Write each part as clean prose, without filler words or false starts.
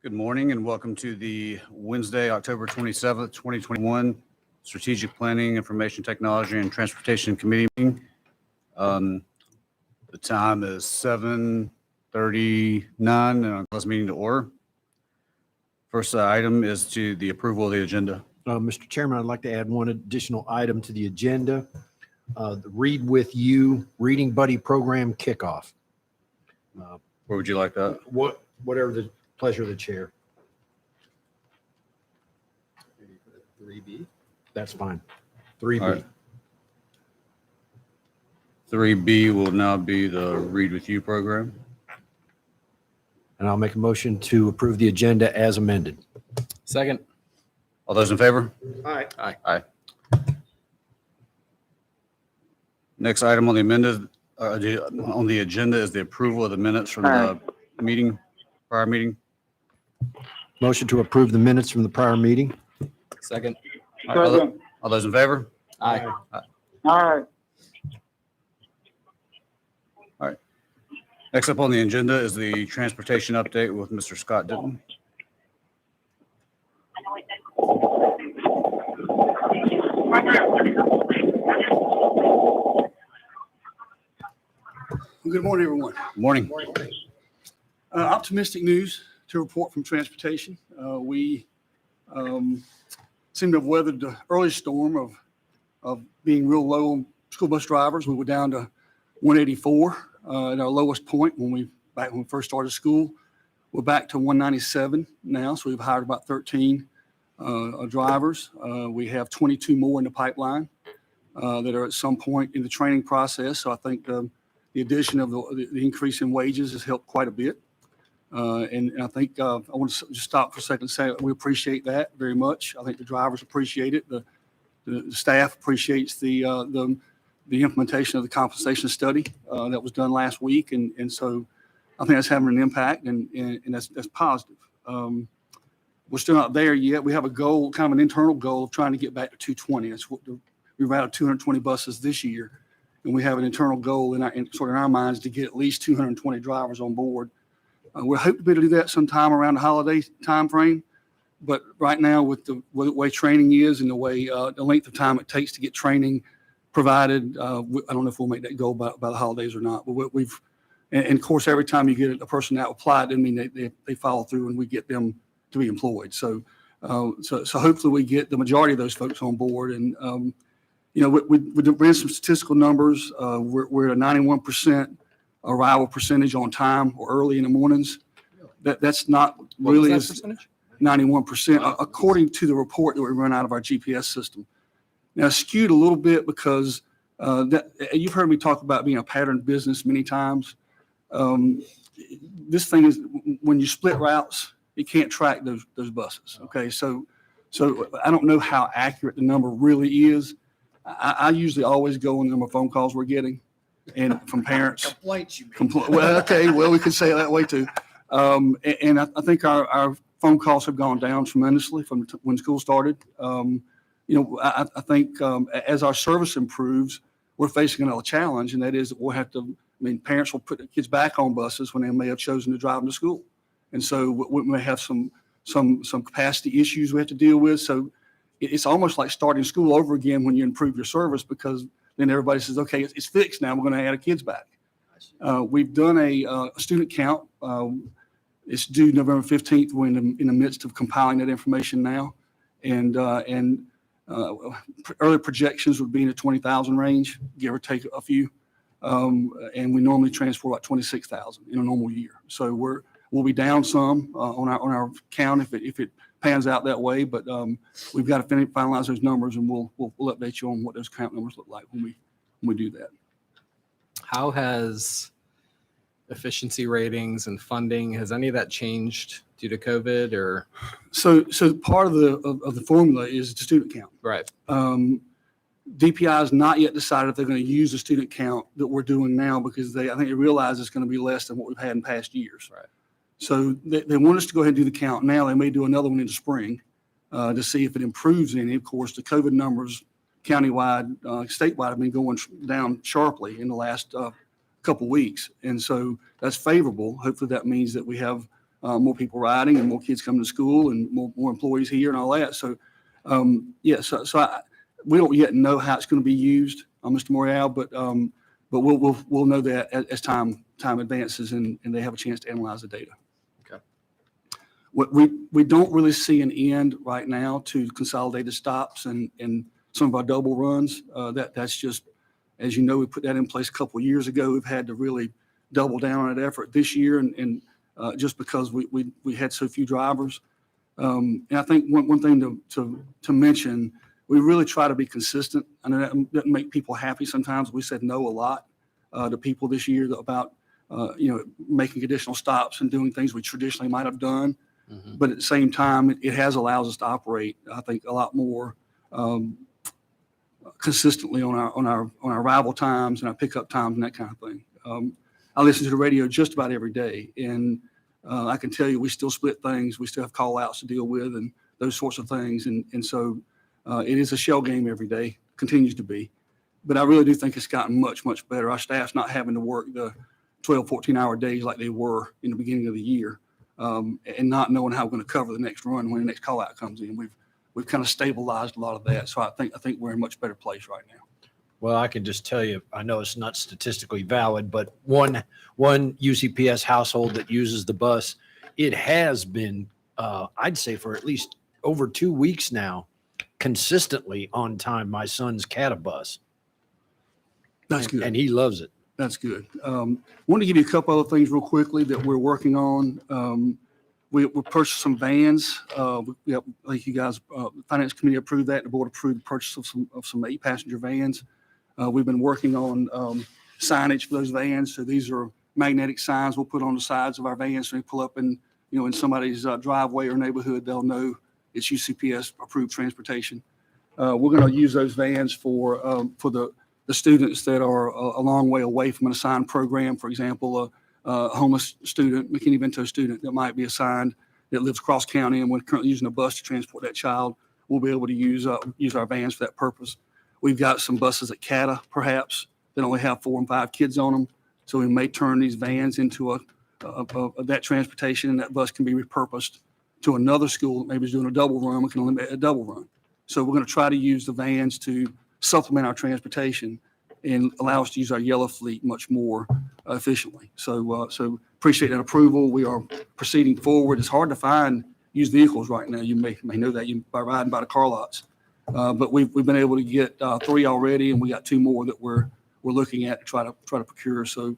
Good morning and welcome to the Wednesday, October 27th, 2021 Strategic Planning, Information Technology, and Transportation Committee meeting. The time is 7:39 and I'll call this meeting to order. First item is to the approval of the agenda. Mr. Chairman, I'd like to add one additional item to the agenda. The Read With You Reading Buddy Program kickoff. Where would you like that? Whatever the pleasure of the chair. 3B. That's fine. 3B. All right. 3B will now be the Read With You program. And I'll make a motion to approve the agenda as amended. Second. All those in favor? Aye. Aye. Next item on the agenda is the approval of the minutes from the prior meeting. Motion to approve the minutes from the prior meeting. Second. All right, all those in favor? Aye. Aye. Next up on the agenda is the transportation update with Mr. Scott Denton. Good morning, everyone. Morning. Optimistic news to report from transportation. We seem to have weathered the early storm of being real low on school bus drivers. We were down to 184 at our lowest point when we first started school. We're back to 197 now, so we've hired about 13 drivers. We have 22 more in the pipeline that are at some point in the training process. So I think the addition of the increase in wages has helped quite a bit. And I think I want to just stop for a second and say we appreciate that very much. I think the drivers appreciate it. The staff appreciates the implementation of the compensation study that was done last week. And so I think that's having an impact and that's positive. We're still not there yet. We have a goal, kind of an internal goal of trying to get back to 220. That's what we routed 220 buses this year. And we have an internal goal in our minds to get at least 220 drivers on board. We're hoping to be able to do that sometime around the holiday time frame. But right now, with the way training is and the way the length of time it takes to get training provided, I don't know if we'll make that goal by the holidays or not. But and of course, every time you get a person that applied, I mean they follow through and we get them to be employed. So hopefully we get the majority of those folks on board. And we ran some statistical numbers. We're at a 91% arrival percentage on time or early in the mornings. That's not really What was that percentage? 91%, according to the report that we run out of our GPS system. Now, skewed a little bit because you've heard me talk about being a pattern business many times. This thing is, when you split routes, you can't track those buses. Okay, so I don't know how accurate the number really is. I usually always go on the number of phone calls we're getting, and from parents. Complaints you make. Well, okay, well, we could say it that way too. And I think our phone calls have gone down tremendously from when school started. I think as our service improves, we're facing another challenge, and that is that we'll have to. Parents will put their kids back on buses when they may have chosen to drive them to school, and so we may have some capacity issues we have to deal with. So it's almost like starting school over again when you improve your service, because then everybody says, okay, it's fixed now. We're going to add our kids back. We've done a student count. It's due November 15th. We're in the midst of compiling that information now. And early projections would be in the 20,000 range, give or take a few. And we normally transport about 26,000 in a normal year. So we'll be down some on our count if it pans out that way. But we've got to finalize those numbers, and we'll update you on what those count numbers look like when we do that. How has efficiency ratings and funding, has any of that changed due to COVID or? So part of the formula is the student count. Right. DPI has not yet decided if they're going to use the student count that we're doing now, because I think they realize it's going to be less than what we've had in past years. Right. So they want us to go ahead and do the count now. They may do another one in the spring to see if it improves any. Of course, the COVID numbers countywide, statewide have been going down sharply in the last couple weeks. And so that's favorable. Hopefully that means that we have more people riding and more kids coming to school and more employees here and all that. So, we don't yet know how it's going to be used, Mr. Morial, but we'll know that as time advances and they have a chance to analyze the data. Okay. We don't really see an end right now to consolidated stops and some of our double runs. That's just, as you know, we put that in place a couple of years ago. We've had to really double down on that effort this year, and just because we had so few drivers. And I think one thing to mention, we really try to be consistent. I know that doesn't make people happy sometimes. We said no a lot to people this year about making additional stops and doing things we traditionally might have done. Mm-hmm. But at the same time, it has allowed us to operate, I think, a lot more consistently on our arrival times and our pickup times and that kind of thing. I listen to the radio just about every day, and I can tell you we still split things. We still have call outs to deal with and those sorts of things. And so it is a shell game every day, continues to be. But I really do think it's gotten much, much better. Our staff's not having to work the 12, 14-hour days like they were in the beginning of the year, and not knowing how we're going to cover the next run when the next call out comes in. We've kind of stabilized a lot of that. So I think we're in a much better place right now. Well, I can just tell you, I know it's not statistically valid, but one UCPS household that uses the bus, it has been, I'd say for at least over 2 weeks now, consistently on time, my son's Catabus. That's good. And he loves it. That's good. Want to give you a couple other things real quickly that we're working on. We purchased some vans. Like you guys, Finance Committee approved that. The board approved the purchase of some 8-passenger vans. We've been working on signage for those vans. So these are magnetic signs we'll put on the sides of our vans. So they pull up in somebody's driveway or neighborhood, they'll know it's UCPS approved transportation. We're going to use those vans for the students that are a long way away from an assigned program. For example, a homeless student, McKinney-Vento student that might be assigned that lives across county and we're currently using a bus to transport that child. We'll be able to use our vans for that purpose. We've got some buses at CATA, perhaps, that only have 4 and 5 kids on them. So we may turn these vans into that transportation, and that bus can be repurposed to another school that maybe is doing a double run. We can eliminate a double run. So we're going to try to use the vans to supplement our transportation and allow us to use our yellow fleet much more efficiently. So appreciate that approval. We are proceeding forward. It's hard to find used vehicles right now. You may know that by riding by the car lots. But we've been able to get 3 already, and we got 2 more that we're looking at to try to procure. So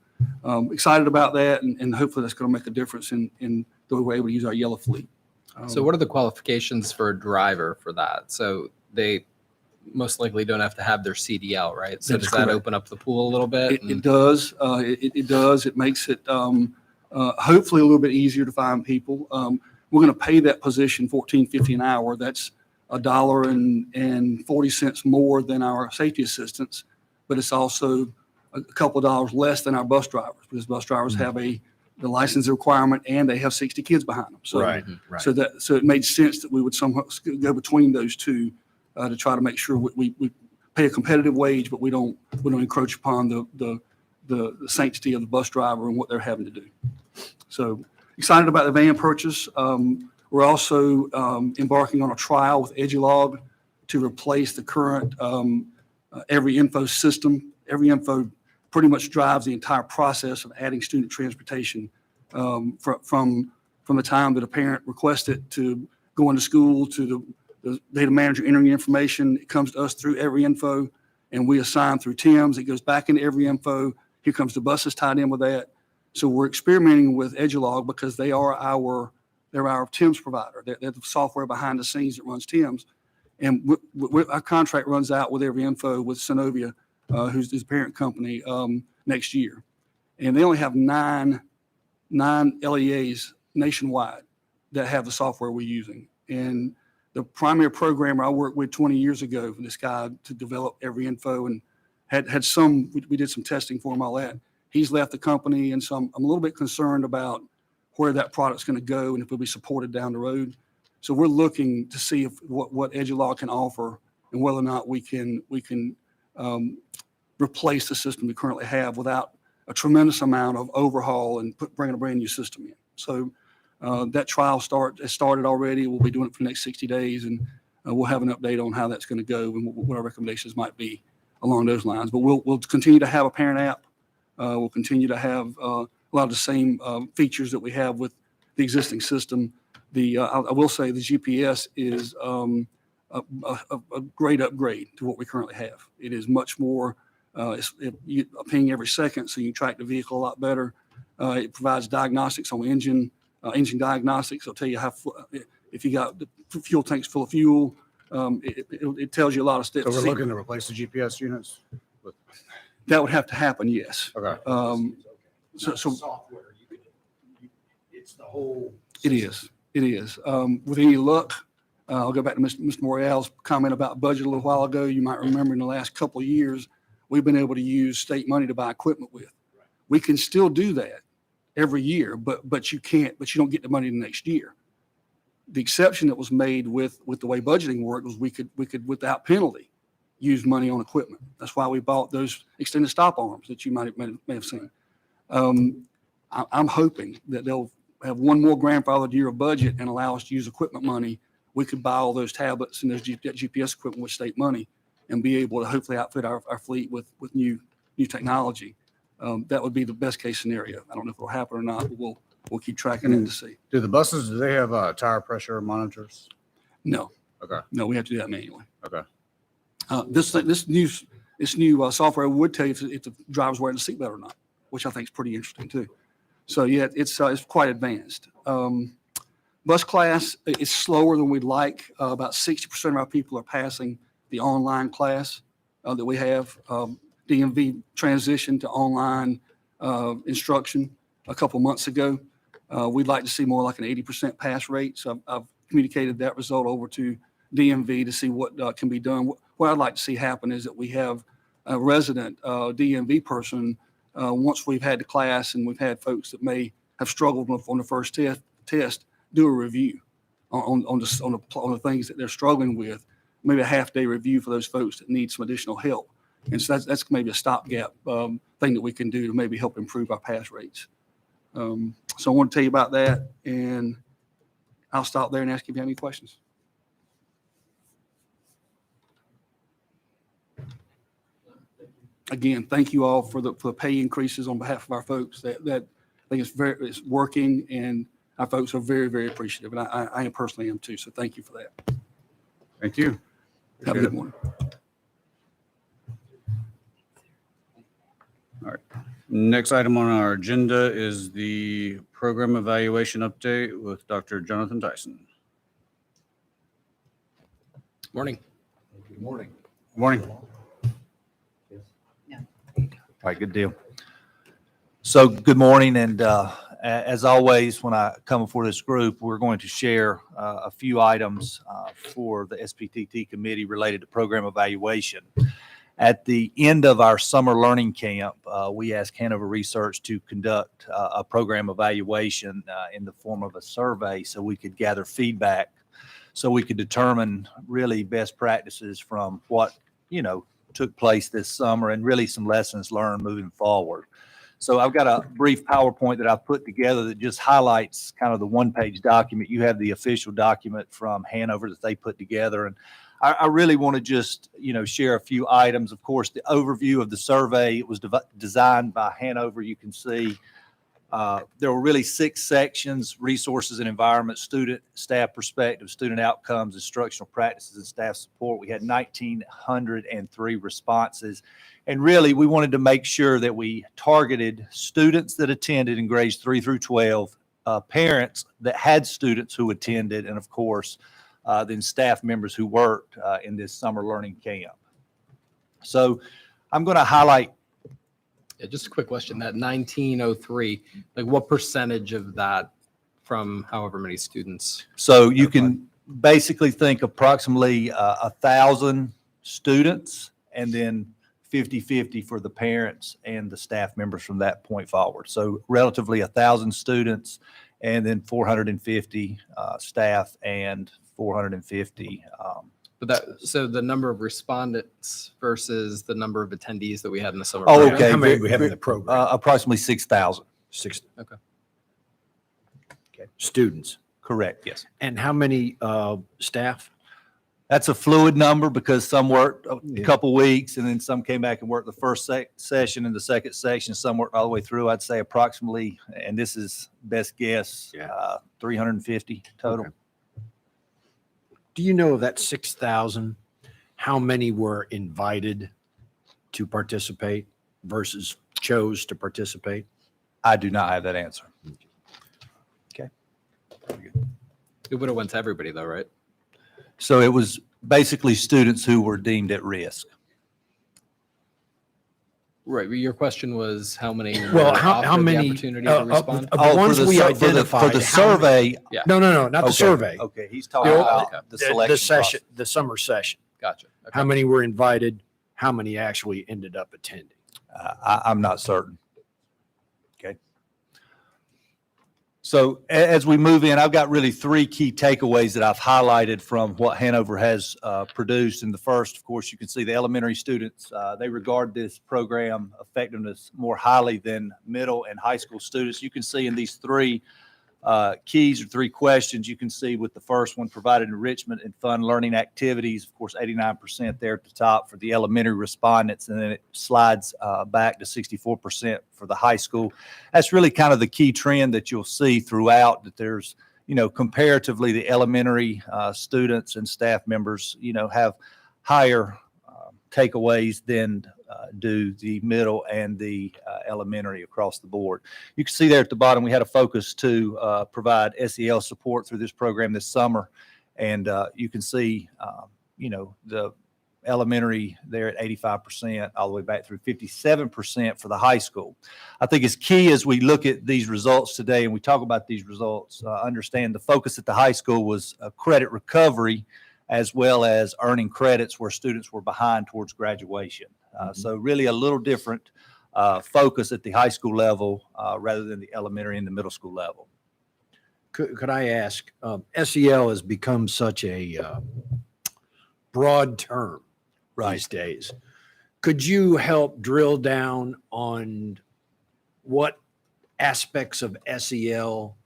excited about that, and hopefully that's going to make a difference in the way we're able to use our yellow fleet. So what are the qualifications for a driver for that? So they most likely don't have to have their CDL, right? So That's does that correct. open up the pool a little bit? It does. It does. It makes it hopefully a little bit easier to find people. We're going to pay that position $14.50 an hour. That's $1.40 more than our safety assistants, but it's also a couple of dollars less than our bus drivers, because bus drivers have the license requirement and they have 60 kids behind them. So, Right. so it made sense that we would somehow go between those two to try to make sure we pay a competitive wage, but we don't encroach upon the sanctity of the bus driver and what they're having to do. So excited about the van purchase. We're also embarking on a trial with Edulog to replace the current Every Info system. Every Info pretty much drives the entire process of adding student transportation from the time that a parent requests it to going to school to the data manager entering the information. It comes to us through Every Info, and we assign through TIMS. It goes back into Every Info. Here comes the buses tied in with that. So we're experimenting with Edulog because they're our TIMS provider. They're the software behind the scenes that runs TIMS. And our contract runs out with Every Info with Synovia, who's his parent company, next year. And they only have nine LEAs nationwide that have the software we're using. And the primary programmer I worked with 20 years ago, this guy to develop Every Info, and had some, we did some testing for him, all that. He's left the company, and so I'm a little bit concerned about where that product's going to go and if it'll be supported down the road. So we're looking to see if what Edulog can offer and whether or not we can replace the system we currently have without a tremendous amount of overhaul and bringing a brand new system in. So That trial has started already. We'll be doing it for the next 60 days, and we'll have an update on how that's going to go and what our recommendations might be along those lines. But we'll continue to have a parent app. We'll continue to have a lot of the same features that we have with the existing system. I will say the GPS is a great upgrade to what we currently have. It is much more, you ping every second, so you can track the vehicle a lot better. It provides diagnostics on engine diagnostics. It'll tell you if you got the fuel tanks full of fuel. It tells you a lot of steps. So we're looking to replace the GPS units? That would have to happen, yes. Okay. So Software, it's the whole. it is. With any luck, I'll go back to Mr. Morreal's comment about budget a little while ago. You might remember in the last couple of years, we've been able to use state money to buy equipment with. We can still do that every year, but you don't get the money the next year. The exception that was made with the way budgeting worked was we could without penalty use money on equipment. That's why we bought those extended stop arms that you may have seen. I'm hoping that they'll have one more grandfathered year of budget and allow us to use equipment money. We could buy all those tablets and those GPS equipment with state money and be able to hopefully outfit our fleet with new technology. That would be the best case scenario. I don't know if it'll happen or not, but we'll keep tracking it to see. Do the buses, do they have tire pressure monitors? No. Okay. No, we have to do that manually. Okay. This new software would tell you if the driver's wearing a seatbelt or not, which I think is pretty interesting too. So yeah, it's quite advanced. Bus class is slower than we'd like. About 60% of our people are passing the online class that we have. DMV transitioned to online instruction a couple months ago. We'd like to see more like an 80% pass rate. So I've communicated that result over to DMV to see what can be done. What I'd like to see happen is that we have a resident DMV person once we've had the class and we've had folks that may have struggled on the first test, do a review on the things that they're struggling with, maybe a half-day review for those folks that need some additional help. And so that's maybe a stopgap thing that we can do to maybe help improve our pass rates. So I want to tell you about that, and I'll stop there and ask if you have any questions. Again, thank you all for the pay increases on behalf of our folks. That I think it's working, and our folks are very, very appreciative, and I personally am too. So thank you for that. Thank you. Have a good morning. All right. Next item on our agenda is the program evaluation update with Dr. Jonathan Tyson. Morning. Good morning. Morning. All right, good deal. So good morning, and as always, when I come before this group, we're going to share a few items for the SPTT committee related to program evaluation. At the end of our summer learning camp, we asked Hanover Research to conduct a program evaluation in the form of a survey so we could gather feedback, so we could determine really best practices from what, took place this summer and really some lessons learned moving forward. So I've got a brief PowerPoint that I've put together that just highlights kind of the one-page document. You have the official document from Hanover that they put together. And I really want to just, share a few items. Of course, the overview of the survey, it was designed by Hanover. You can see there were really 6 sections: resources and environment, student, staff perspective, student outcomes, instructional practices, and staff support. We had 1,903 responses. And really, we wanted to make sure that we targeted students that attended in grades 3 through 12, parents that had students who attended, and of course, then staff members who worked in this summer learning camp. So I'm going to highlight. Yeah, just a quick question. That 1903, like what percentage of that from however many students? So you can basically think approximately 1,000 students, and then 50-50 for the parents and the staff members from that point forward. So relatively 1,000 students, and then 450 staff and 450. So the number of respondents versus the number of attendees that we had in the summer. Oh, program. okay. How many do we have in the program? Approximately 6,000. 6. Okay. Students. Correct, yes. And how many staff? That's a fluid number because some worked a Yeah. couple weeks and then some came back and worked the first session and the second section. Some worked all the way through. I'd say approximately, and this is best guess, 350 total. Okay. Do you know of that 6,000, how many were invited to participate versus chose to participate? I do not have that answer. It would have went to everybody though, right? So it was basically students who were deemed at risk. Right. But your question was how many Well, were how offered the many, opportunity to respond? of Oh, the for ones the we sur- identified. For the how many- survey. No, not the Okay, survey. Okay, he's talking The- about the selection The session, process. the summer session. Gotcha. Okay. How many were invited? How many actually ended up attending? I'm not certain. Okay. So as we move in, I've got really three key takeaways that I've highlighted from what Hanover has produced. And the first, of course, you can see the elementary students, they regard this program effectiveness more highly than middle and high school students. You can see in these three keys or three questions, you can see with the first one, provided enrichment and fun learning activities, of course, 89% there at the top for the elementary respondents, and then it slides back to 64% for the high school. That's really kind of the key trend that you'll see throughout, that there's, comparatively the elementary students and staff members, have higher takeaways than do the middle and the elementary across the board. You can see there at the bottom, we had a focus to provide SEL support through this program this summer. And you can see, the elementary there at 85%, all the way back through 57% for the high school. I think it's key as we look at these results today and we talk about these results, understand the focus at the high school was credit recovery, as well as earning credits where students were behind towards graduation. So really a little different focus at the high school level rather than the elementary and the middle school level. Could I ask, SEL has become such a broad term these days. Could you help drill down on what aspects of SEL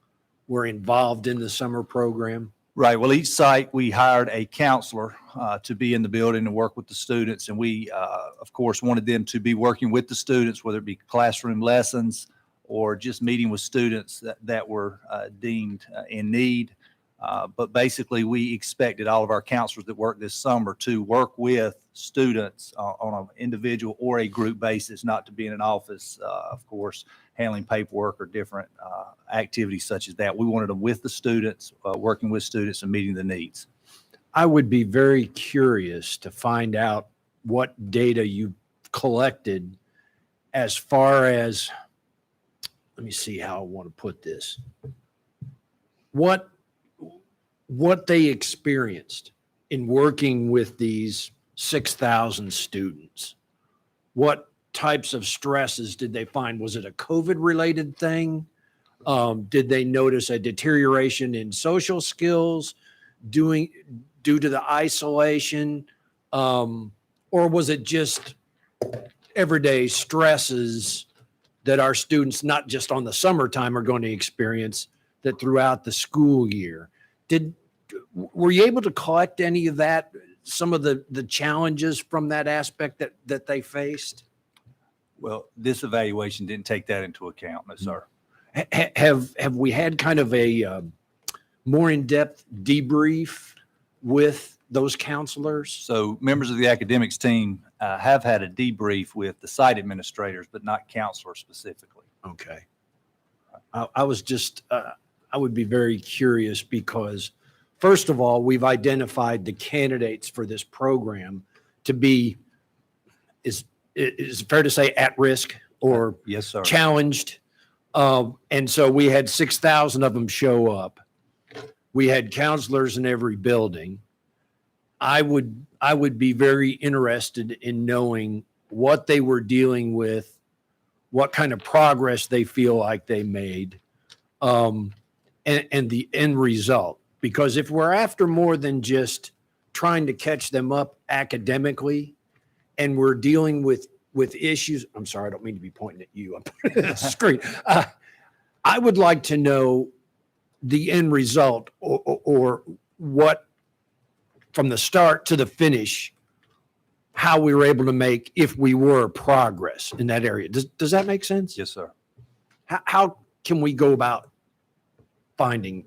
were involved in the summer program? Right. Well, each site, we hired a counselor to be in the building and work with the students. And we, of course, wanted them to be working with the students, whether it be classroom lessons or just meeting with students that were deemed in need. But basically, we expected all of our counselors that worked this summer to work with students on an individual or a group basis, not to be in an office, of course, handling paperwork or different activities such as that. We wanted them with the students, working with students and meeting the needs. I would be very curious to find out what data you collected as far as, let me see how I want to put this. What they experienced in working with these 6,000 students. What types of stresses did they find? Was it a COVID-related thing? Did they notice a deterioration in social skills due to the isolation? Or was it just everyday stresses that our students, not just on the summertime, are going to experience, that throughout the school year? Were you able to collect any of that, some of the challenges from that aspect that they faced? Well, this evaluation didn't take that into account, no, sir. Have we had kind of a more in-depth debrief with those counselors? So members of the academics team have had a debrief with the site administrators, but not counselors specifically. Okay. I was just, I would be very curious because, first of all, we've identified the candidates for this program to be, is it fair to say, at risk or Yes, sir. challenged? And so we had 6,000 of them show up. We had counselors in every building. I would be very interested in knowing what they were dealing with, what kind of progress they feel like they made, and the end result. Because if we're after more than just trying to catch them up academically, and we're dealing with issues, I'm sorry, I don't mean to be pointing at you. I'm pointing at the screen. I would like to know the end result or what from the start to the finish, how we were able to make, if we were progress in that area. Does that make sense? Yes, sir. How can we go about finding?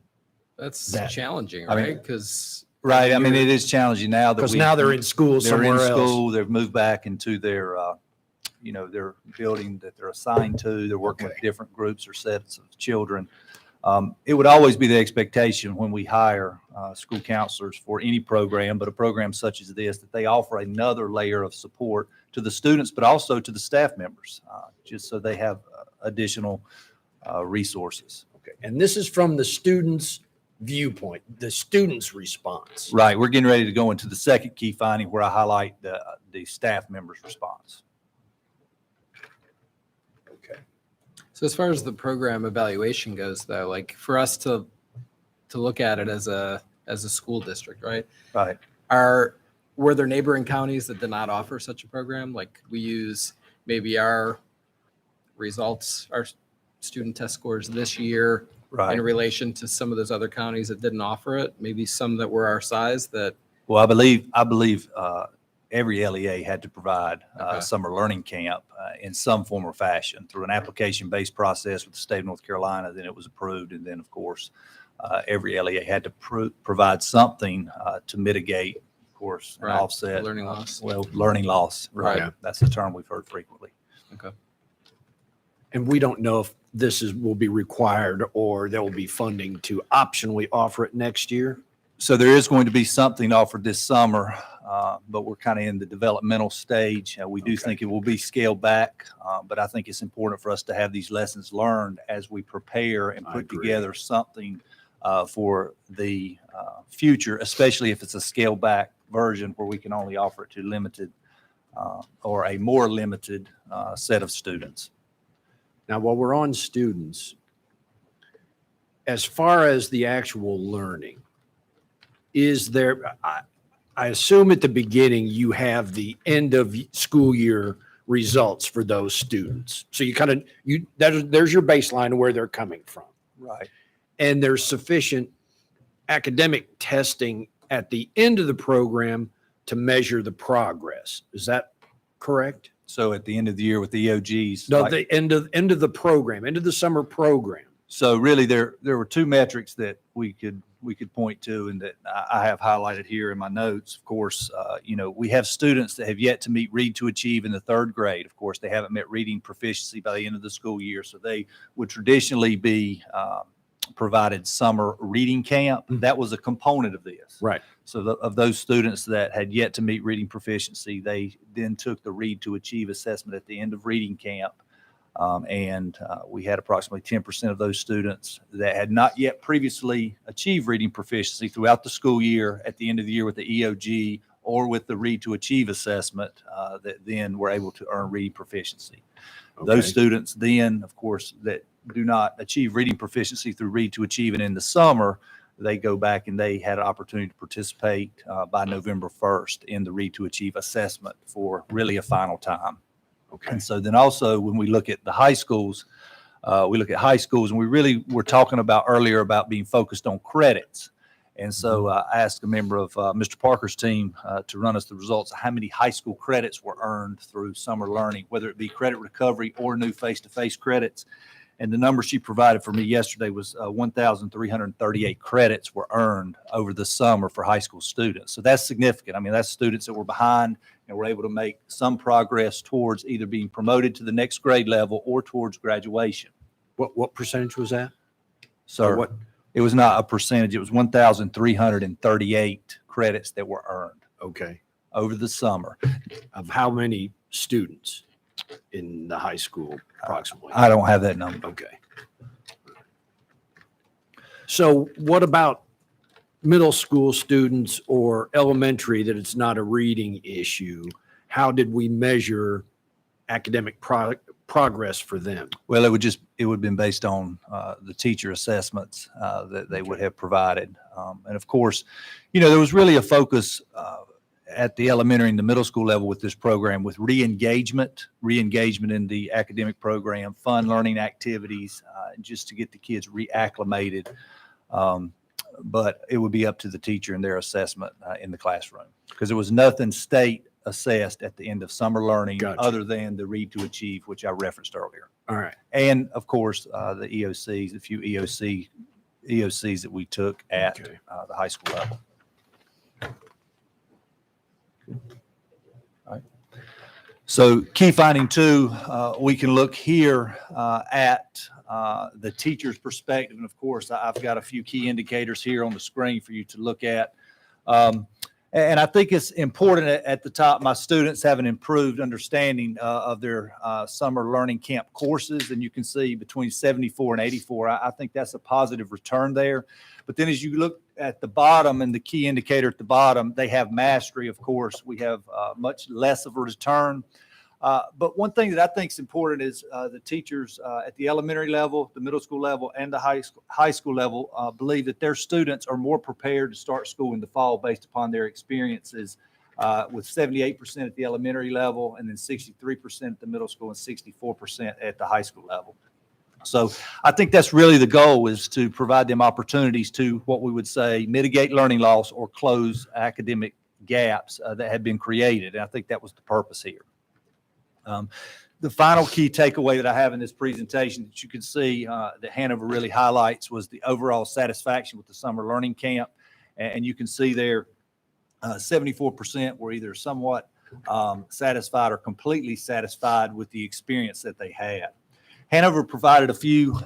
That's That- challenging, I mean- right? Because Right. I mean, it is challenging now that Because now they're in school they're in somewhere else. school. They've moved back into their, their building that they're assigned to. They're working with Okay. different groups or sets of children. It would always be the expectation when we hire school counselors for any program, but a program such as this, that they offer another layer of support to the students, but also to the staff members, just so they have additional resources. Okay. And this is from the student's viewpoint, the student's response. Right. We're getting ready to go into the second key finding where I highlight the staff members' response. Okay. So as far as the program evaluation goes, though, like for us to look at it as a school district, right? Right. Were there neighboring counties that did not offer such a program? Like we use maybe our results, our student test scores this year Right. in relation to some of those other counties that didn't offer it, maybe some that were our size that. Well, I believe every LEA had to provide Okay. summer learning camp in some form or fashion through an application-based process with the state of North Carolina. Then it was approved, and then of course every LEA had to provide something to mitigate, of course, an Right. offset Learning loss. Well, learning loss. Right. Right. That's the term we've heard frequently. Okay. And we don't know if will be required or there will be funding to optionally offer it next year. So there is going to be something offered this summer, but we're kind of in the developmental stage. We do Okay. think it will be scaled back, but I think it's important for us to have these lessons learned as we prepare and I put agree. together something for the future, especially if it's a scaled back version where we can only offer it to limited or a more limited set of students. Now, while we're on students, as far as the actual learning, is there, I assume at the beginning you have the end of school year results for those students. So you kind of, there's your baseline of where they're coming from. Right. And there's sufficient academic testing at the end of the program to measure the progress. Is that correct? So at the end of the year with the EOGs. No, like- the end of the program, end of the summer program. So really, there were two metrics that we could point to, and that I have highlighted here in my notes. Of course, we have students that have yet to meet Read to Achieve in the third grade. Of course, they haven't met reading proficiency by the end of the school year, so they would traditionally be provided summer reading camp. That was a component of this. Right. So of those students that had yet to meet reading proficiency, they then took the Read to Achieve assessment at the end of reading camp. We had approximately 10% of those students that had not yet previously achieved reading proficiency throughout the school year at the end of the year with the EOG or with the Read to Achieve assessment that then were able to earn reading proficiency. Those Okay. students then, of course, that do not achieve reading proficiency through Read to Achieve and in the summer, they go back and they had an opportunity to participate by November 1st in the Read to Achieve assessment for really a final time. Okay. And so then also when we look at the high schools, and we really were talking about earlier about being focused on credits. And so I asked a member of Mr. Parker's team to run us the results of how many high school credits were earned through summer learning, whether it be credit recovery or new face-to-face credits. And the number she provided for me yesterday was 1,338 credits were earned over the summer for high school students. So that's significant. I mean, that's students that were behind and were able to make some progress towards either being promoted to the next grade level or towards graduation. What percentage was that? So Or what? it was not a percentage. It was 1,338 credits that were earned Okay. over the summer. Of how many students in the high school approximately? I don't have that number. Okay. So what about middle school students or elementary that it's not a reading issue? How did we measure academic progress for them? Well, it would have been based on the teacher assessments that they would have provided. And of course, there was really a focus at the elementary and the middle school level with this program with re-engagement in the academic program, fun learning activities, just to get the kids reacclimated But it would be up to the teacher and their assessment in the classroom, because there was nothing state assessed at the end of summer learning Gotcha. other than the read to achieve, which I referenced earlier. All right. And of course, the EOCs, a few EOCs that we took at Okay. the high school level. All right. So key finding 2, we can look here at the teacher's perspective. And of course, I've got a few key indicators here on the screen for you to look at. And I think it's important at the top, my students have an improved understanding of their summer learning camp courses. And you can see between 74 and 84, I think that's a positive return there. But then as you look at the bottom and the key indicator at the bottom, they have mastery, of course. We have much less of a return. But one thing that I think is important is the teachers at the elementary level, the middle school level, and the high school level believe that their students are more prepared to start school in the fall based upon their experiences, with 78% at the elementary level, and then 63% at the middle school and 64% at the high school level. So I think that's really the goal, is to provide them opportunities to, what we would say, mitigate learning loss or close academic gaps that had been created. And I think that was the purpose here. The final key takeaway that I have in this presentation that you can see that Hanover really highlights was the overall satisfaction with the summer learning camp. And you can see there 74% were either somewhat satisfied or completely satisfied with the experience that they had. Hanover provided a few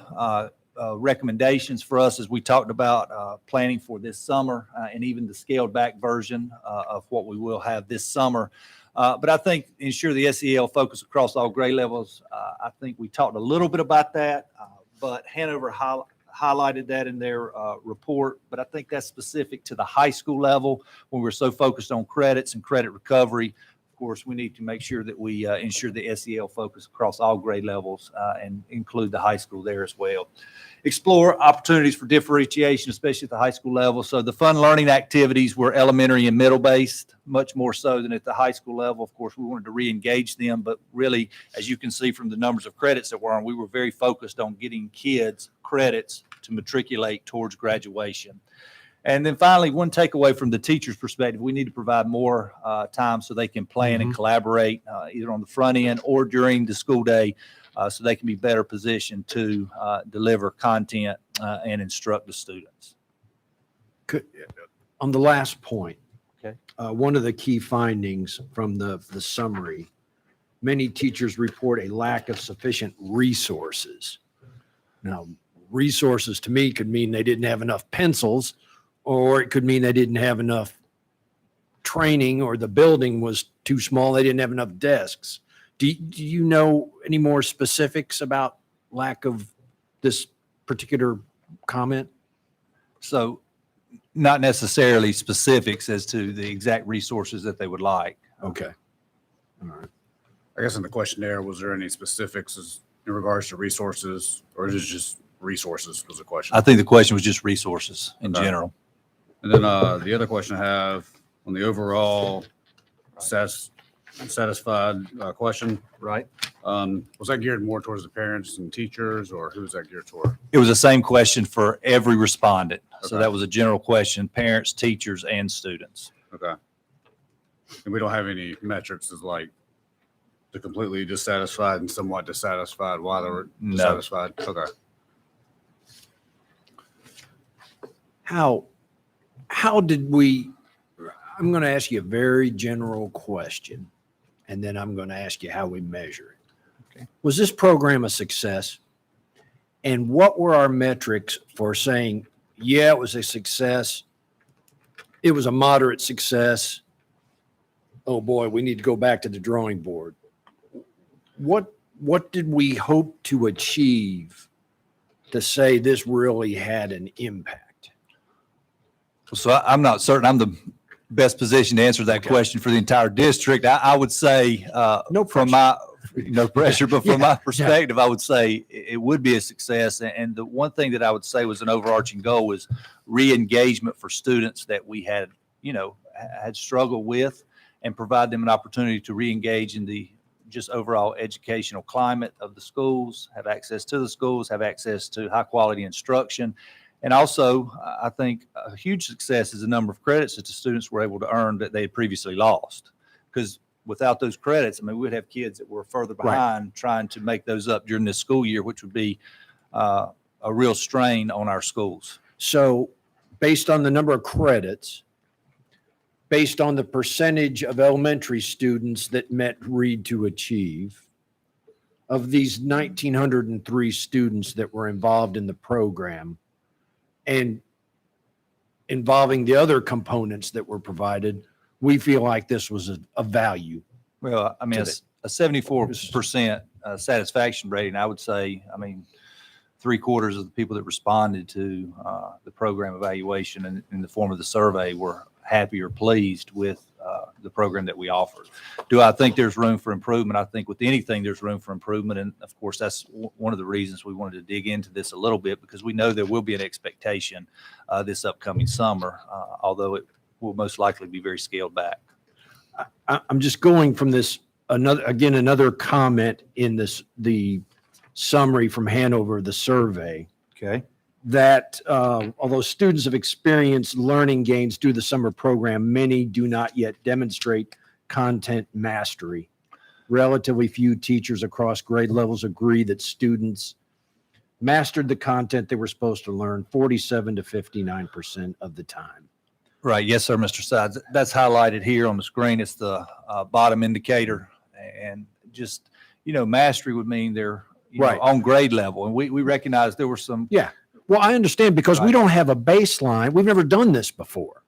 recommendations for us as we talked about planning for this summer and even the scaled back version of what we will have this summer. But I think ensure the SEL focus across all grade levels. I think we talked a little bit about that, but Hanover highlighted that in their report. But I think that's specific to the high school level when we're so focused on credits and credit recovery. Of course, we need to make sure that we ensure the SEL focus across all grade levels and include the high school there as well. Explore opportunities for differentiation, especially at the high school level. So the fun learning activities were elementary and middle based, much more so than at the high school level. Of course, we wanted to re-engage them, but really, as you can see from the numbers of credits that were on, we were very focused on getting kids credits to matriculate towards graduation. And then finally, one takeaway from the teacher's perspective, we need to provide more time so they can plan and collaborate either on the front end or during the school day so they can be better positioned to deliver content and instruct the students. On the last point, Okay. One of the key findings from the summary, many teachers report a lack of sufficient resources. Now, resources to me could mean they didn't have enough pencils, or it could mean they didn't have enough training, or the building was too small, they didn't have enough desks. Do you know any more specifics about lack of this particular comment? So not necessarily specifics as to the exact resources that they would like. Okay. All right. I guess in the questionnaire, was there any specifics in regards to resources, or is it just resources was the question? I think the question was just resources in Okay. general. And then the other question I have on the overall satisfied question, Right. was that geared more towards the parents and teachers, or who's that geared toward? It was the same question for every respondent. So Okay. that was a general question, parents, teachers, and students. Okay. And we don't have any metrics as like the completely dissatisfied and somewhat dissatisfied, why they were No. dissatisfied? Okay. How did we, I'm going to ask you a very general question, and then I'm going to ask you how we measure it. Okay. Was this program a success? And what were our metrics for saying, yeah, it was a success, it was a moderate success, oh boy, we need to go back to the drawing board? What did we hope to achieve to say this really had an impact? So I'm not certain I'm the best position to answer that Okay. question for the entire district. I would say, No from no pressure, but from Yeah, my perspective, I would say it would be a success. And the one thing that I would say was an overarching goal was re-engagement for students that we had, had struggled with, and provide them an opportunity to re-engage in the just overall educational climate of the schools, have access to the schools, have access to high quality instruction, And also, I think a huge success is the number of credits that the students were able to earn that they had previously lost. Because without those credits, I mean, we'd have kids that were further behind trying to make those up during this school year, which would be a real strain on our schools. So based on the number of credits, based on the percentage of elementary students that met Read to Achieve, of these 1,903 students that were involved in the program and involving the other components that were provided, we feel like this was a value. Well, I mean, To a 74% satisfaction rating, I would say, I mean, 3/4 of the people that responded to the program evaluation in the form of the survey were happy or pleased with the program that we offered. Do I think there's room for improvement? I think with anything, there's room for improvement. And of course, that's one of the reasons we wanted to dig into this a little bit, because we know there will be an expectation this upcoming summer, although it will most likely be very scaled back. I'm just going from this, another comment in the summary from Hanover, the survey, Okay. that although students have experienced learning gains through the summer program, many do not yet demonstrate content mastery. Relatively few teachers across grade levels agree that students mastered the content they were supposed to learn 47 to 59% of the time. Right. Yes, sir, Mr. Sides. That's highlighted here on the screen. It's the bottom indicator. And just, mastery would mean they're Right. on grade level. And we recognize there were some. Yeah. Well, I understand, because we Right. don't have a baseline. We've never done this before.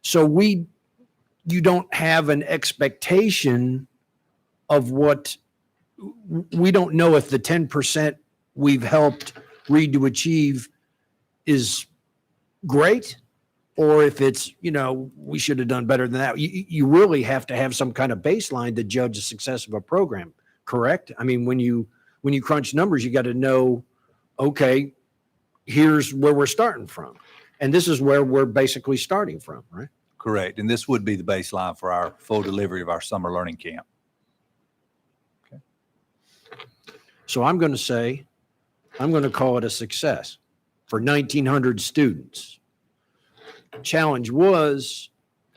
So you don't have an expectation of what, we don't know if the 10% we've helped Read to Achieve is great, or if it's, we should have done better than that. You really have to have some kind of baseline to judge the success of a program, correct? I mean, when you crunch numbers, you got to know, okay, here's where we're starting from. And this is where we're basically starting from, right? Correct. And this would be the baseline for our full delivery of our summer learning camp. So I'm going to call it a success for 1,900 students. Challenge was,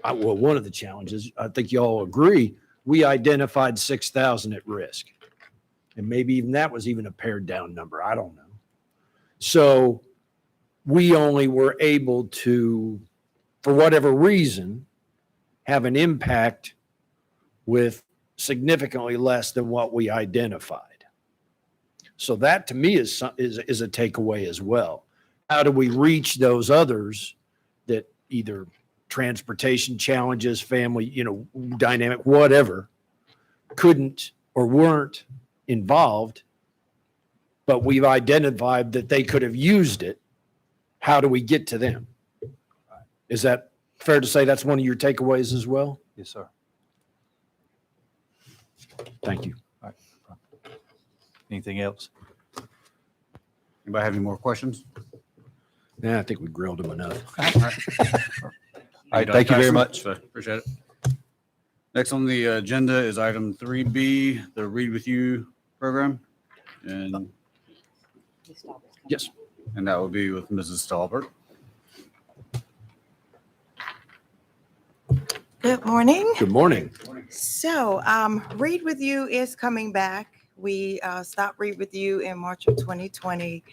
one of the challenges, I think you all agree, we identified 6,000 at risk. And maybe even that was even a pared down number. I don't know. So we only were able to, for whatever reason, have an impact with significantly less than what we identified. So that to me is a takeaway as well. How do we reach those others that either transportation challenges, family, dynamic, whatever, couldn't or weren't involved, but we've identified that they could have used it. How do we get to them? Is that fair to say that's one of your takeaways as well? Yes, sir. Thank you. Anything else? Anybody have any more questions? Yeah, I think we grilled them enough. All right. Thank you very much. Appreciate it. Next on the agenda is item 3B, the Read With You program. And Yes. that will be with Mrs. Stalbert. Good morning. Good morning. So, Read With You is coming back. We stopped Read With You in March of 2020.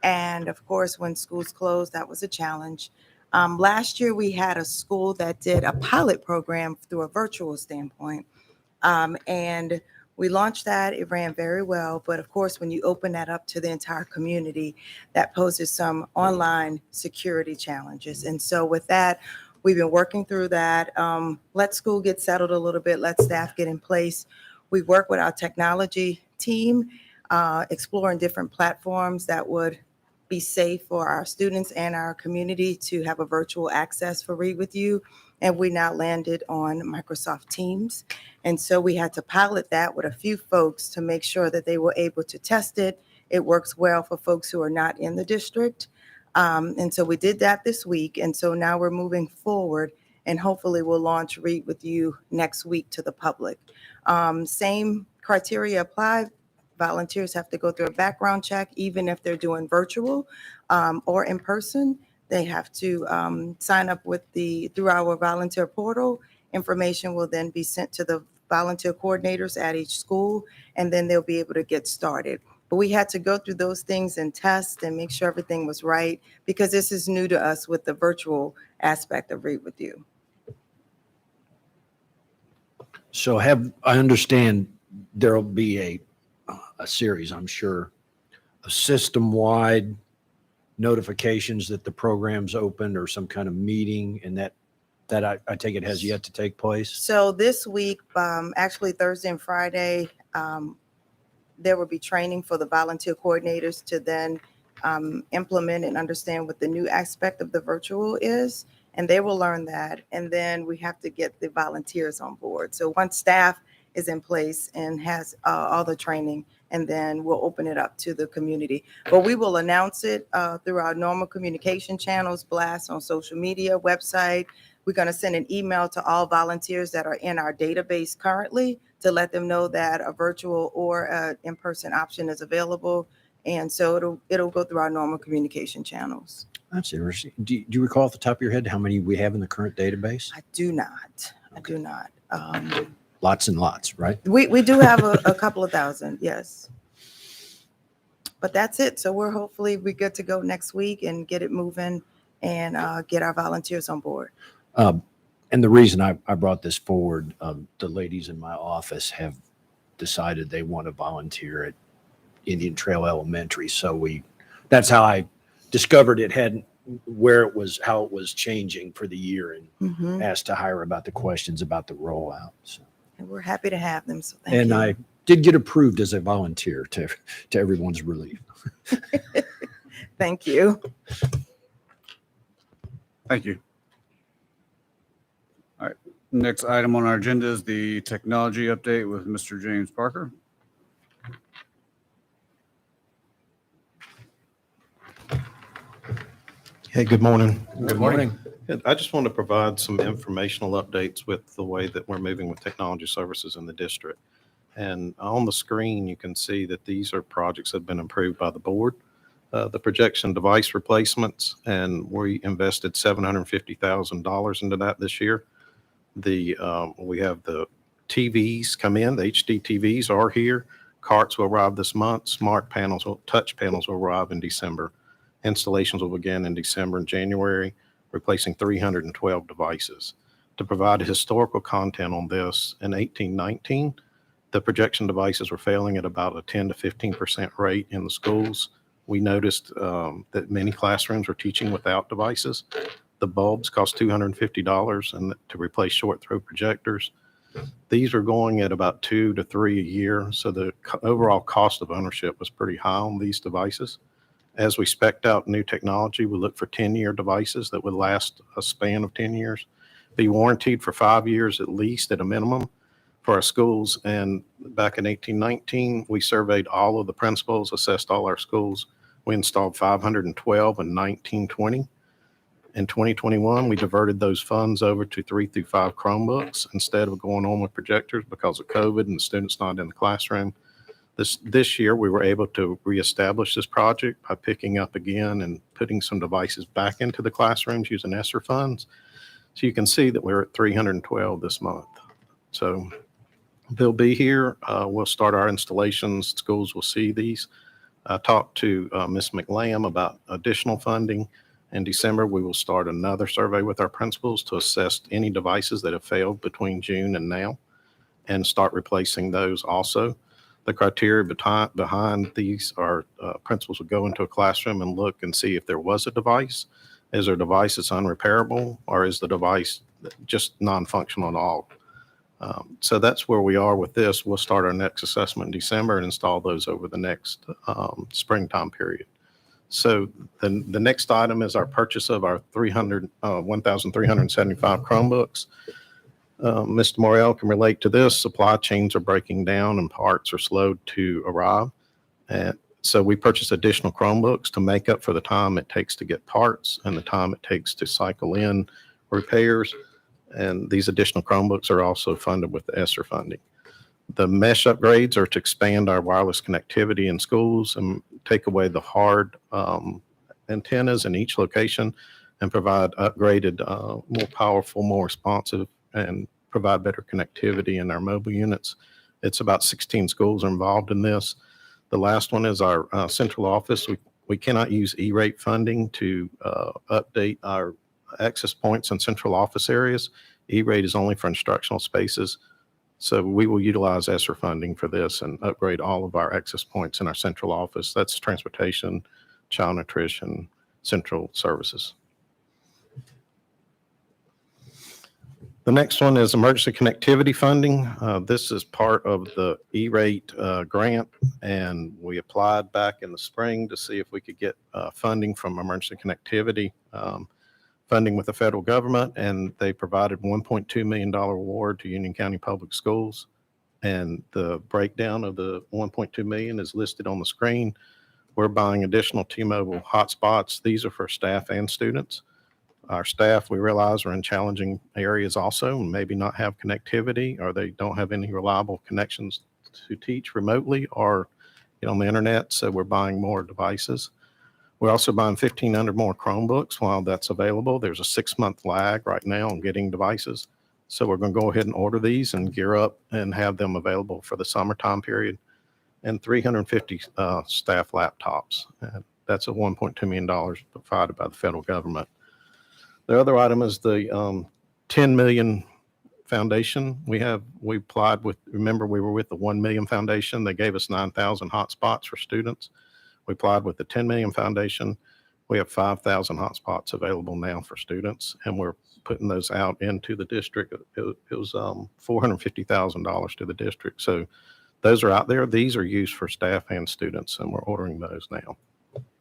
And of course, when schools closed, that was a challenge. Last year, we had a school that did a pilot program through a virtual standpoint. And we launched that. It ran very well. But of course, when you open that up to the entire community, that poses some online security challenges. And so with that, we've been working through that. Let school get settled a little bit. Let staff get in place. We work with our technology team, exploring different platforms that would be safe for our students and our community to have a virtual access for Read With You. And we now landed on Microsoft Teams. And so we had to pilot that with a few folks to make sure that they were able to test it. It works well for folks who are not in the district. And so we did that this week. And so now we're moving forward, and hopefully we'll launch Read With You next week to the public. Same criteria apply volunteers have to go through a background check, even if they're doing virtual or in person. They have to sign up through our volunteer portal. Information will then be sent to the volunteer coordinators at each school, and then they'll be able to get started. But we had to go through those things and test and make sure everything was right, because this is new to us with the virtual aspect of Read With You. So I understand there'll be a series, I'm sure, of system-wide notifications that the program's open or some kind of meeting, and that I take it has yet to take place? So this week, actually Thursday and Friday, there will be training for the volunteer coordinators to then implement and understand what the new aspect of the virtual is. And they will learn that. And then we have to get the volunteers on board. So once staff is in place and has all the training, and then we'll open it up to the community. But we will announce it through our normal communication channels, blasts on social media, website. We're going to send an email to all volunteers that are in our database currently to let them know that a virtual or an in-person option is available. And so it'll go through our normal communication channels. That's interesting. Do you recall off the top of your head how many we have in the current database? I do not. I do not. Lots and lots, right? We do have a couple of thousand, yes. But that's it. So we're good to go next week and get it moving and get our volunteers on board. And the reason I brought this forward, the ladies in my office have decided they want to volunteer at Indian Trail Elementary. So that's how I discovered it had how it was changing for the year, and asked to hire about the questions about the rollout. So. And we're happy to have them. So thank you. And I did get approved as a volunteer to everyone's relief. Thank you. Thank you. All right, next item on our agenda is the technology update with Mr. James Parker. Hey, good morning. Good morning. I just want to provide some informational updates with the way that we're moving with technology services in the district. And on the screen, you can see that these are projects that have been approved by the board. The projection device replacements, and we invested $750,000 into that this year. We have the TVs come in, the HD TVs are here. Carts will arrive this month. Touch panels will arrive in December. Installations will begin in December and January, replacing 312 devices. To provide historical content on this, in 1819, the projection devices were failing at about a 10 to 15% rate in the schools. We noticed that many classrooms were teaching without devices. The bulbs cost $250 and to replace short throw projectors. These are going at about 2 to 3 a year, so the overall cost of ownership was pretty high on these devices. As we spec'd out new technology, we look for 10-year devices that would last a span of 10 years, be warranted for 5 years at least at a minimum for our schools. And back in 1819, we surveyed all of the principals, assessed all our schools. We installed 512 in 1920. In 2021, we diverted those funds over to 3 through 5 Chromebooks instead of going on with projectors because of COVID and the students not in the classroom. This year, we were able to reestablish this project by picking up again and putting some devices back into the classrooms using ESSER funds. So you can see that we're at 312 this month. So they'll be here. We'll start our installations. Schools will see these. I talked to Ms. McLam about additional funding. In December, we will start another survey with our principals to assess any devices that have failed between June and now and start replacing those also. The criteria behind these are principals will go into a classroom and look and see if there was a device. Is there a device that's unrepairable, or is the device just non-functional at all? So that's where we are with this. We'll start our next assessment in December and install those over the next springtime period. So the next item is our purchase of our 1,375 Chromebooks. Mr. Morrell can relate to this. Supply chains are breaking down and parts are slowed to arrive. And so we purchased additional Chromebooks to make up for the time it takes to get parts and the time it takes to cycle in repairs. And these additional Chromebooks are also funded with the ESSER funding. The mesh upgrades are to expand our wireless connectivity in schools and take away the hard antennas in each location and provide upgraded, more powerful, more responsive, and provide better connectivity in our mobile units. It's about 16 schools are involved in this. The last one is our central office. We cannot use E-rate funding to update our access points in central office areas. E-rate is only for instructional spaces. So we will utilize ESSER funding for this and upgrade all of our access points in our central office. That's transportation, child nutrition, central services. The next one is emergency connectivity funding. This is part of the E-rate grant, and we applied back in the spring to see if we could get funding from emergency connectivity funding with the federal government, and they provided $1.2 million award to Union County Public Schools. And the breakdown of the $1.2 million is listed on the screen. We're buying additional T-Mobile hotspots. These are for staff and students. Our staff, we realize, are in challenging areas also and maybe not have connectivity, or they don't have any reliable connections to teach remotely or get on the internet. So we're buying more devices. We're also buying 1,500 more Chromebooks while that's available. There's a 6-month lag right now on getting devices. So we're going to go ahead and order these and gear up and have them available for the summertime period. And 350 staff laptops. That's a $1.2 million provided by the federal government. The other item is the 10 million foundation. We applied with, remember, we were with the 1 million foundation. They gave us 9,000 hotspots for students. We applied with the 10 million foundation. We have 5,000 hotspots available now for students, and we're putting those out into the district. It was $450,000 to the district. So those are out there. These are used for staff and students, and we're ordering those now.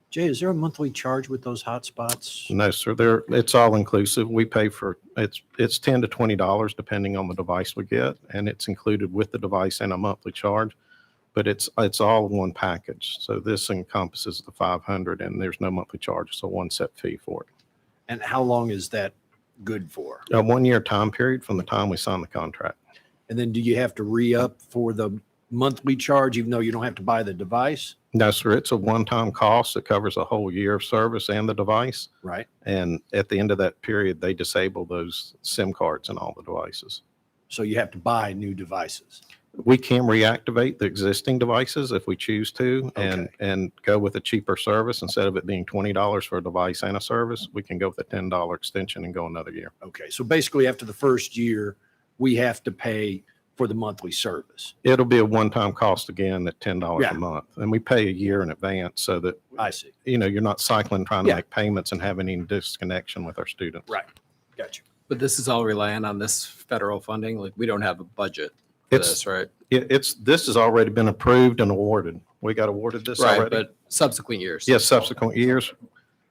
Jay, is there a monthly charge with those hotspots? No, sir. It's all inclusive. We pay for it's $10 to $20 depending on the device we get, and it's included with the device and a monthly charge. But it's all in one package. So this encompasses the 500, and there's no monthly charge. It's a one set fee for it. And how long is that good for? A 1-year time period from the time we sign the contract. And then do you have to re-up for the monthly charge, even though you don't have to buy the device? No, sir. It's a one-time cost that covers a whole year of service and the device. Right. And at the end of that period, they disable those SIM cards and all the devices. So you have to buy new devices. We can reactivate the existing devices if we choose to and go with a cheaper service. Instead of it being $20 for a device and a service, we can go with a $10 extension and go another year. Okay. So basically after the first year, we have to pay for the monthly service. It'll be a one-time cost again at $10 Yeah. a month. And we pay a year in advance so that, I see. you're not cycling trying to Yeah. make payments and having any disconnection with our students. Right. Gotcha. But this is all reliant on this federal funding. Like we don't have a budget for It's, this, right? this has already been approved and awarded. We got awarded this Right, already. but subsequent years. Yes, subsequent years.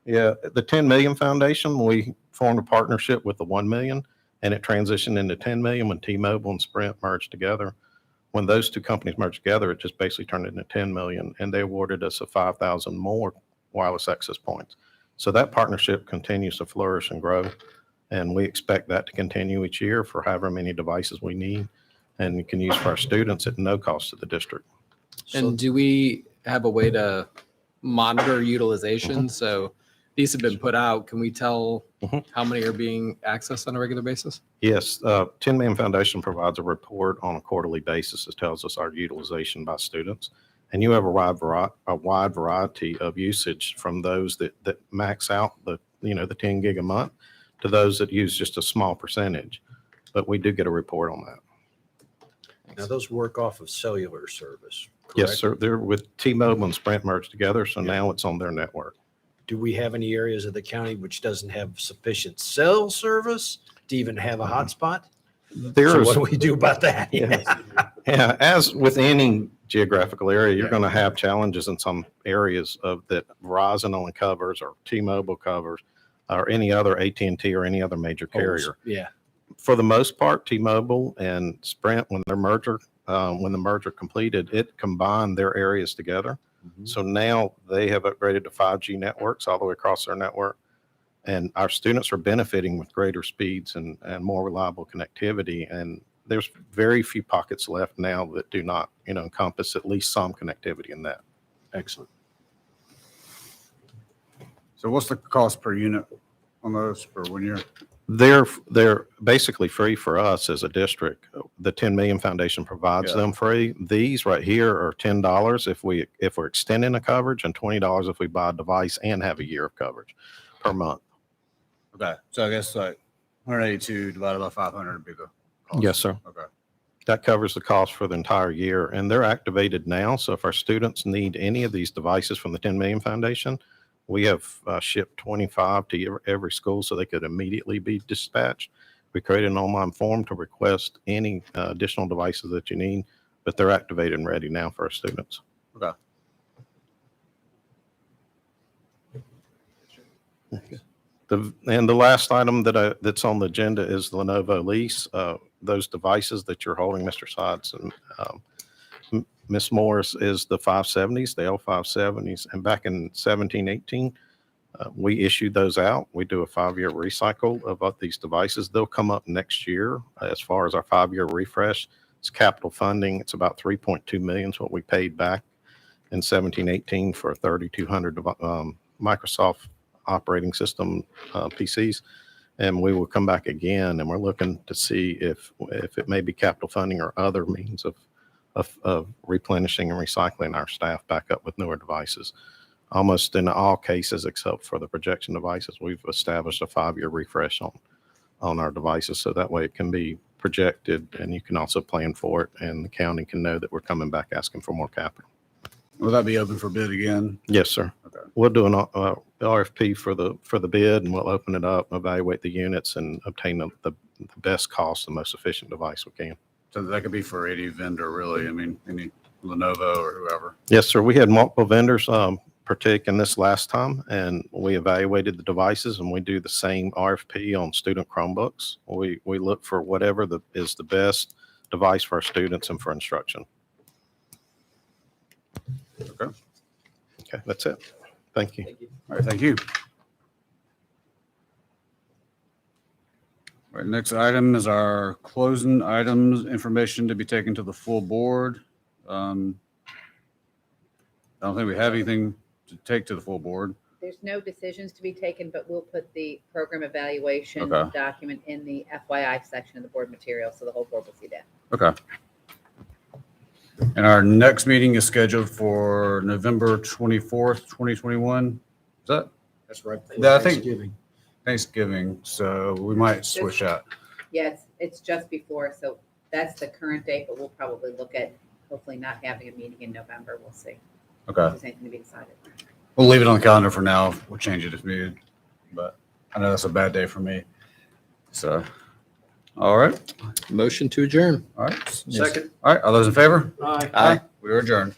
Yeah, the 10 million foundation, we formed a partnership with the 1 million and it transitioned into 10 million when T-Mobile and Sprint merged together. When those two companies merged together, it just basically turned into 10 million and they awarded us a 5,000 more wireless access points. So that partnership continues to flourish and grow. And we expect that to continue each year for however many devices we need and we can use for our students at no cost to the district. And do we have a way to monitor utilization? So these have been put out. Can we tell Mhm. how many are being accessed on a regular basis? Yes, 10 Million Foundation provides a report on a quarterly basis that tells us our utilization by students. And you have a wide variety of usage from those that max out the 10 gig a month to those that use just a small percentage. But we do get a report on that. Now those work off of cellular service, correct? Yes, sir. They're with T-Mobile and Sprint merged together, so Yeah. now it's on their network. Do we have any areas of the county which doesn't have sufficient cell service to even have a hotspot? So There's, what do we do about that? Yes. yeah, as with any geographical area, you're Yeah. going to have challenges in some areas of that Verizon only covers or T-Mobile covers or any other AT&T or any other major carrier. Yeah. For the most part, T-Mobile and Sprint, when the merger completed, it combined their areas together. Mhm. So now they have upgraded to 5G networks all the way across their network. And our students are benefiting with greater speeds and more reliable connectivity. And there's very few pockets left now that do not, encompass at least some connectivity in that. Excellent. So what's the cost per unit on those for 1 year? They're basically free for us as a district. The 10 Million Foundation provides Yeah. them free. These right here are $10 if we're extending the coverage, and $20 if we buy a device and have a year of coverage per month. Okay, so I guess like 182 divided by 500 would be the cost. Yes, sir. Okay. That covers the cost for the entire year, and they're activated now. So if our students need any of these devices from the 10 Million Foundation, we have shipped 25 to every school so they could immediately be dispatched. We created an online form to request any additional devices that you need, but they're activated and ready now for our students. Okay. And the last item that's on the agenda is the Lenovo Lease. Those devices that you're holding, Mr. Sides and Ms. Morris, is the 570s, the L570s. And back in 17, 18, we issued those out. We do a 5-year recycle of these devices. They'll come up next year as far as our 5-year refresh. It's capital funding. It's about $3.2 million is what we paid back in 17, 18 for 3,200 Microsoft operating system PCs. And we will come back again, and we're looking to see if it may be capital funding or other means of replenishing and recycling our staff back up with newer devices. Almost in all cases, except for the projection devices, we've established a 5-year refresh on our devices, so that way it can be projected, and you can also plan for it, and the county can know that we're coming back asking for more capital. Will that be open for bid again? Yes, sir. Okay. We'll do an RFP for the bid, and we'll open it up, evaluate the units, and obtain the best cost, the most efficient device we can. So that could be for any vendor, really. I mean, any Lenovo or whoever. Yes, sir. We had multiple vendors partake in this last time, and we evaluated the devices, and we do the same RFP on student Chromebooks. We look for whatever is the best device for our students and for instruction. Okay. Okay, that's it. Thank you. All right, thank you. All right, next item is our closing items, information to be taken to the full board. I don't think we have anything to take to the full board. There's no decisions to be taken, but we'll put the program evaluation Okay. document in the FYI section of the board material, so the whole board will see that. Okay. And our next meeting is scheduled for November 24th, 2021. Is that That's right. Yeah, I think- Thanksgiving. Thanksgiving? So we might switch out. Yes, it's just before, so that's the current date, but we'll probably look at hopefully not having a meeting in November. We'll see if Okay. there's anything to be decided. We'll leave it on the calendar for now. We'll change it if needed. But I know that's a bad day for me. So, all right. Motion to adjourn. All right. Second. All right. All those in favor? Aye. Aye. We are adjourned.